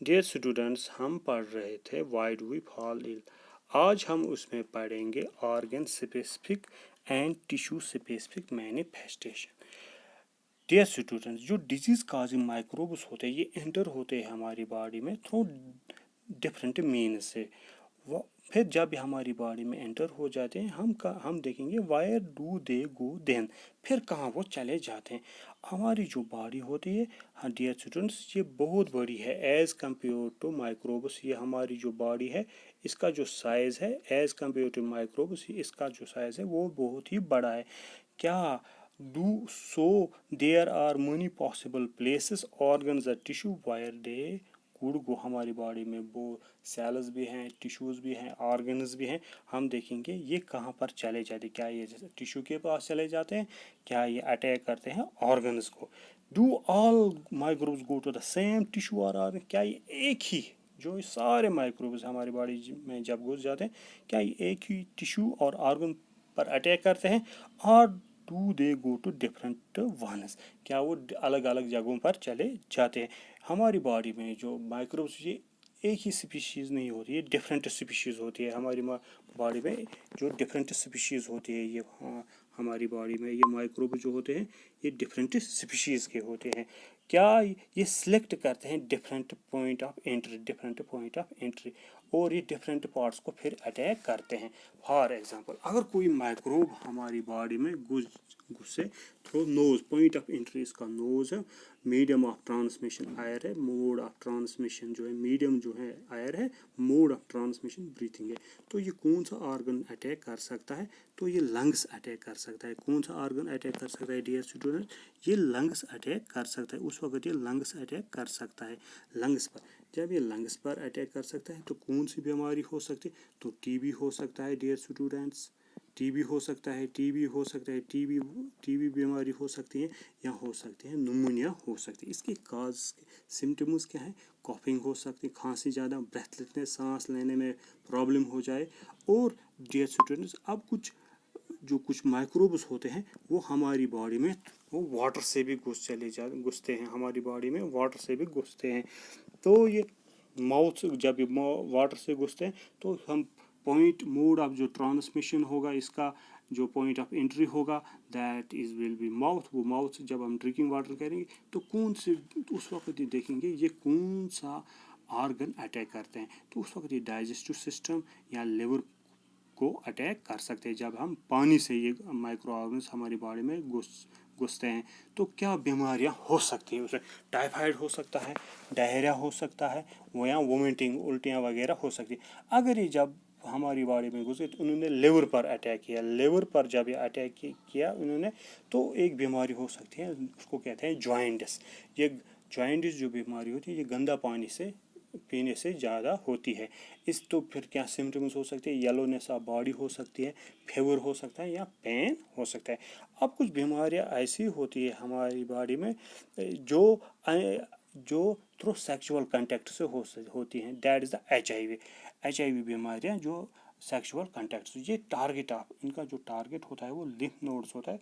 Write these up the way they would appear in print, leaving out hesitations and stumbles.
Dear students, हम पढ़ रहे थे why do we fall ill. आज हम उसमें पढ़ेंगे organ specific and tissue specific manifestation. Dear students, जो डिजीज काजिंग माइक्रोब्स होते हैं ये एंटर होते हैं हमारी बॉडी में थ्रू डिफरेंट मीन्स से। फिर जब हमारी बॉडी में एंटर हो जाते हैं हम देखेंगे where do they go then, फिर कहाँ वो चले जाते हैं। हमारी जो बॉडी होती है डियर स्टूडेंट्स, ये बहुत बड़ी है एज कम्पेयर टू माइक्रोब्स। ये हमारी जो बॉडी है इसका जो साइज़ है एज कम्पेयर टू माइक्रोब्स, इसका जो साइज़ है वो बहुत ही बड़ा है। क्या do so there are many possible places organs tissue where they could go. हमारी बॉडी में वो सेल्स भी हैं, टिश्यूज़ भी हैं, ऑर्गन्स भी हैं। हम देखेंगे ये कहाँ पर चले जाते, क्या ये जैसे टिश्यू के पास चले जाते हैं, क्या ये अटैक करते हैं ऑर्गन्स को। Do all microbes go to the same tissue और ऑर्गन, क्या ये एक ही जो सारे माइक्रोब्स हमारी बॉडी में जब घुस जाते हैं क्या ये एक ही टिश्यू और ऑर्गन पर अटैक करते हैं, और do they go to different ones, क्या वो अलग अलग जगहों पर चले जाते हैं। हमारी बॉडी में जो माइक्रोब्स ये एक ही स्पीशीज़ नहीं होती है, डिफरेंट स्पीशीज़ होती है हमारी बॉडी में। जो डिफरेंट स्पीशीज़ होती है ये हमारी बॉडी में ये माइक्रोब जो होते हैं ये डिफरेंट स्पीशीज़ के होते हैं। क्या ये सिलेक्ट करते हैं डिफरेंट पॉइंट ऑफ एंट्री और ये डिफरेंट पार्ट्स को फिर अटैक करते हैं। फॉर एग्जांपल, अगर कोई माइक्रोब हमारी बॉडी में घुसे through nose, point of entry इसका नोज है, मीडियम ऑफ ट्रांसमिशन एयर है, मोड ऑफ ट्रांसमिशन जो है मीडियम जो है एयर है, मोड ऑफ ट्रांसमिशन ब्रीथिंग है। तो ये कौन सा ऑर्गन अटैक कर सकता है, तो ये लंग्स अटैक कर सकता है। कौन सा ऑर्गन अटैक कर सकता है डियर स्टूडेंट, ये लंग्स अटैक कर सकता है। उस वक्त ये लंग्स अटैक कर सकता है लंग्स पर। जब ये लंग्स पर अटैक कर सकता है तो कौन सी बीमारी हो सकती है, तो टीबी हो सकता है डियर स्टूडेंट्स। टीबी हो सकता है, टीबी बीमारी हो सकती है, या हो सकती है न्यूमोनिया हो सकती है। इसके काज सिम्टम्स क्या है, कॉफिंग हो सकती है, खांसी ज़्यादा, ब्रेथलेसनेस, सांस लेने में प्रॉब्लम हो जाए। और डियर स्टूडेंट्स, अब कुछ माइक्रोब्स होते हैं वो हमारी बॉडी में वो वाटर से भी घुसते हैं, हमारी बॉडी में वाटर से भी घुसते हैं। तो ये माउथ जब ये वाटर से घुसते हैं तो हम पॉइंट मोड ऑफ जो ट्रांसमिशन होगा, इसका जो पॉइंट ऑफ एंट्री होगा that is will be mouth. वो माउथ जब हम ड्रिंकिंग वाटर करेंगे तो कौन से उस वक्त देखेंगे ये कौन सा ऑर्गन अटैक करते हैं, तो उस वक्त ये डाइजेस्टिव सिस्टम या लिवर को अटैक कर सकते हैं। जब हम पानी से ये माइक्रो ऑर्गन्स हमारी बॉडी में घुसते हैं तो क्या बीमारियां हो सकती हैं, उसमें टाइफाइड हो सकता है, डायरिया हो सकता है, वो या वोमिटिंग, उल्टियाँ वगैरह हो सकती है। अगर ये जब हमारी बॉडी में घुसे तो उन्होंने लिवर पर अटैक किया, लिवर पर जब ये अटैक किया उन्होंने, तो एक बीमारी हो सकती है उसको कहते हैं जॉइंटिस। ये जॉइंटिस जो बीमारी होती है ये गंदा पानी से पीने से ज़्यादा होती है। इस तो फिर क्या सिम्टम्स हो सकते हैं, येलोनेस ऑफ बॉडी हो सकती है, फीवर हो सकता है, या पेन हो सकता है। अब कुछ बीमारियां ऐसी होती है हमारी बॉडी में जो थ्रू सेक्सुअल कांटेक्ट से होती हैं, दैट इज़ द HIV बीमारियां जो सेक्सुअल कांटेक्ट से। ये टारगेट ऑफ इनका जो टारगेट होता है वो लिम्फ नोड्स होता है।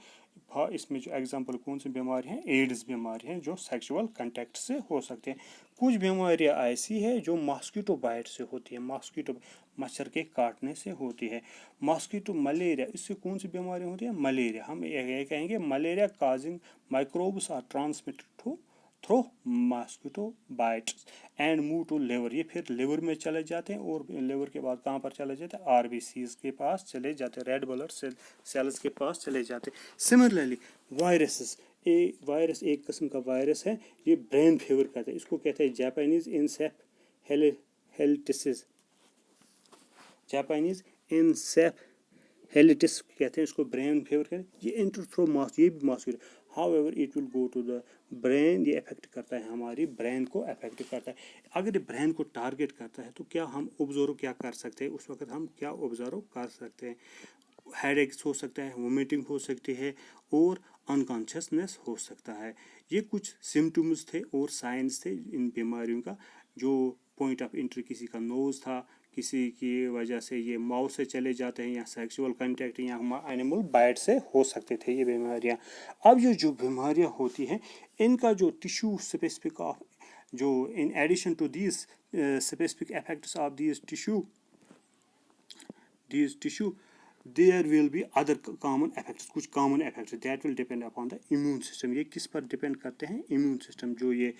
इसमें जो एग्जांपल कौन सी बीमारी हैं, एड्स बीमारी हैं जो सेक्सुअल कांटेक्ट से हो सकते हैं। कुछ बीमारियां ऐसी है जो मॉस्किटो बाइट से होती है, मॉस्किटो मच्छर के काटने से होती है। मॉस्किटो मलेरिया, इससे कौन सी बीमारी होती है, मलेरिया। हम ये कहेंगे malaria causing microbes are transmitted through mosquito bites and move to liver. ये फिर लिवर में चले जाते हैं और लिवर के बाद कहाँ पर चले जाते हैं, RBCs के पास चले जाते हैं, रेड ब्लड सेल्स के पास चले जाते हैं। सिमिलरली वायरसेस, वायरस एक किस्म का वायरस है, ये ब्रेन फीवर करता है, इसको कहते हैं जापानीज इंसेफेलिटिस कहते हैं इसको, ब्रेन फीवर कहते हैं। ये एंटर थ्रू ये भी mosquito, however it will go to the brain. ये अफेक्ट करता है, हमारी ब्रेन को अफेक्ट करता है। अगर ये ब्रेन को टारगेट करता है तो क्या हम ऑब्जर्व क्या कर सकते हैं, उस वक्त हम क्या ऑब्जर्व कर सकते हैं, हेडेक्स हो सकता है, वोमिटिंग हो सकती है, और अनकॉन्शियसनेस हो सकता है। ये कुछ सिम्टम्स थे और साइंस थे इन बीमारियों का। जो पॉइंट ऑफ एंट्री किसी का नोज था, किसी की वजह से ये माउथ से चले जाते हैं, या सेक्सुअल कांटेक्ट या एनिमल बाइट से हो सकते थे ये बीमारियां। अब ये जो बीमारियां होती हैं इनका जो टिश्यू स्पेसिफिक ऑफ जो in addition to these specific effects of these tissue, there will be other common effects, कुछ common effects that will depend upon the immune system. ये किस पर depend करते हैं? immune system. जो ये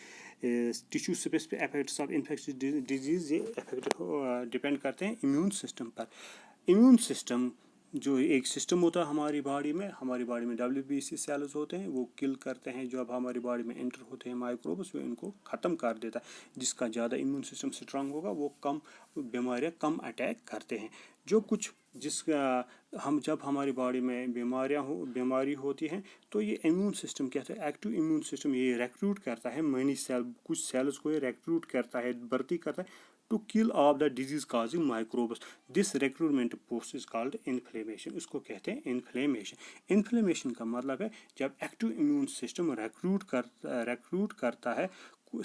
tissue specific effects of infectious disease ये effect depend करते हैं immune system पर. immune system जो एक सिस्टम होता है हमारी बॉडी में WBC सेल्स होते हैं, वो किल करते हैं जब हमारी बॉडी में एंटर होते हैं माइक्रोब्स, वो इनको ख़त्म कर देता है. जिसका ज़्यादा इम्यून सिस्टम स्ट्रांग होगा वो कम बीमारियां कम अटैक करते हैं. जो कुछ जिसका हम जब हमारी बॉडी में बीमारी होती हैं तो ये इम्यून सिस्टम कहते हैं एक्टिव इम्यून सिस्टम, ये रिक्रूट करता है मनी सेल, कुछ सेल्स को ये रिक्रूट करता है, भर्ती करता है to kill off the disease causing microbes. This recruitment process is called inflammation. इसको कहते हैं inflammation. Inflammation का मतलब है जब एक्टिव इम्यून सिस्टम रिक्रूट करता है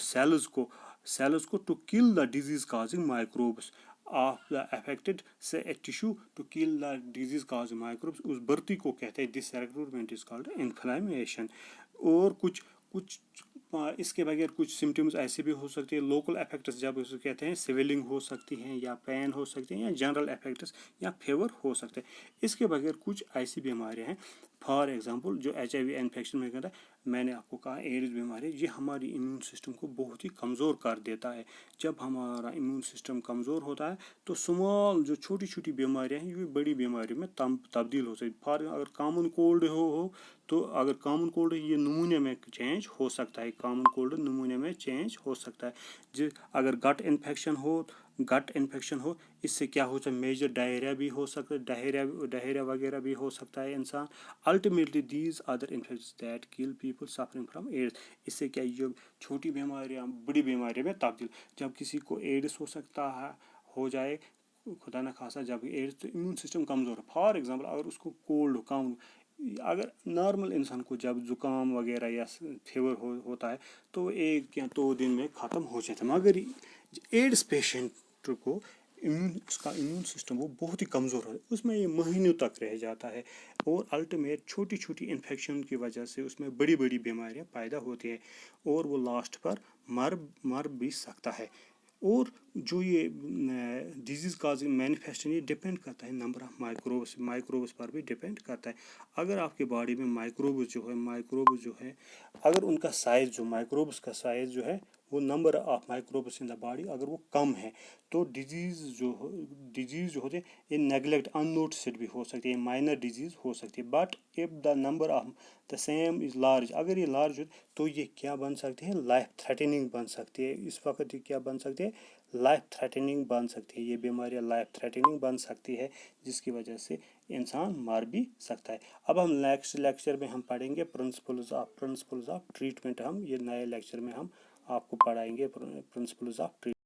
सेल्स को to kill the disease causing microbes of the affected tissue, to kill the disease causing microbes, उस भर्ती को कहते हैं this recruitment is called inflammation. और कुछ इसके बगैर कुछ सिम्टम्स ऐसे भी हो सकते हैं. लोकल इफेक्ट्स जब उसे कहते हैं स्वेलिंग हो सकती हैं या पेन हो सकती हैं या जनरल इफेक्ट्स या फीवर हो सकते हैं. इसके बगैर कुछ ऐसी बीमारियां हैं, फॉर एग्जांपल जो HIV इन्फेक्शन में कहता है, मैंने आपको कहा एड्स बीमारी, ये हमारी इम्यून सिस्टम को बहुत ही कमज़ोर कर देता है. जब हमारा इम्यून सिस्टम कमज़ोर होता है तो स्मॉल जो छोटी छोटी बीमारियां हैं ये बड़ी बीमारी में तब्दील हो सकती. फॉर अगर कॉमन कोल्ड हो तो अगर कॉमन कोल्ड ये नमूने में चेंज हो सकता है, कॉमन कोल्ड नमूने में चेंज हो सकता है. अगर गट इन्फेक्शन हो इससे क्या हो सकता है, मेजर डायरिया भी हो सकता है, डायरिया वगैरह भी हो सकता है इंसान. Ultimately these other infections that kill people suffering from AIDS. इससे क्या जो छोटी बीमारियां बड़ी बीमारी में तब्दील, जब किसी को एड्स हो जाए खुदा न खासा, जब एड्स तो इम्यून सिस्टम कमज़ोर है. फॉर एग्जांपल अगर उसको कोल्ड अगर नॉर्मल इंसान को जब ज़ुकाम वगैरह या फीवर होता है तो 1 या 2 दिन में ख़त्म हो जाता है. मगर एड्स पेशेंट को उसका इम्यून सिस्टम वो बहुत ही कमज़ोर है, उसमें ये महीनों तक रह जाता है और अल्टीमेट छोटी छोटी इन्फेक्शन की वजह से उसमें बड़ी बड़ी बीमारियां पैदा होती हैं और वो लास्ट पर मर भी सकता है. और जो ये डिजीज़ काजिंग मैनिफेस्टेशन ये डिपेंड करता है नंबर ऑफ माइक्रोब्स पर भी डिपेंड करता है. अगर आपके बॉडी में माइक्रोब्स जो है अगर उनका साइज़ जो माइक्रोब्स का साइज़ जो है वो number of microbes in the body अगर वो कम है तो डिजीज़ जो होते हैं ये नेगलेक्ट अननोटिस्ड भी हो सकती है, माइनर डिजीज़ हो सकती है. But if the number of the same is large, अगर ये लार्ज हो तो ये क्या बन सकती है, लाइफ थ्रेटनिंग बन सकती है. इस वक्त ये क्या बन सकती है, लाइफ थ्रेटनिंग बन सकती है. ये बीमारियाँ लाइफ थ्रेटनिंग बन सकती है जिसकी वजह से इंसान मर भी सकता है. अब हम नेक्स्ट लेक्चर में हम पढ़ेंगे प्रिंसिपल्स ऑफ ट्रीटमेंट. हम ये नए लेक्चर में हम आपको पढ़ाएंगे प्रिंसिपल्स ऑफ ट्रीटमेंट.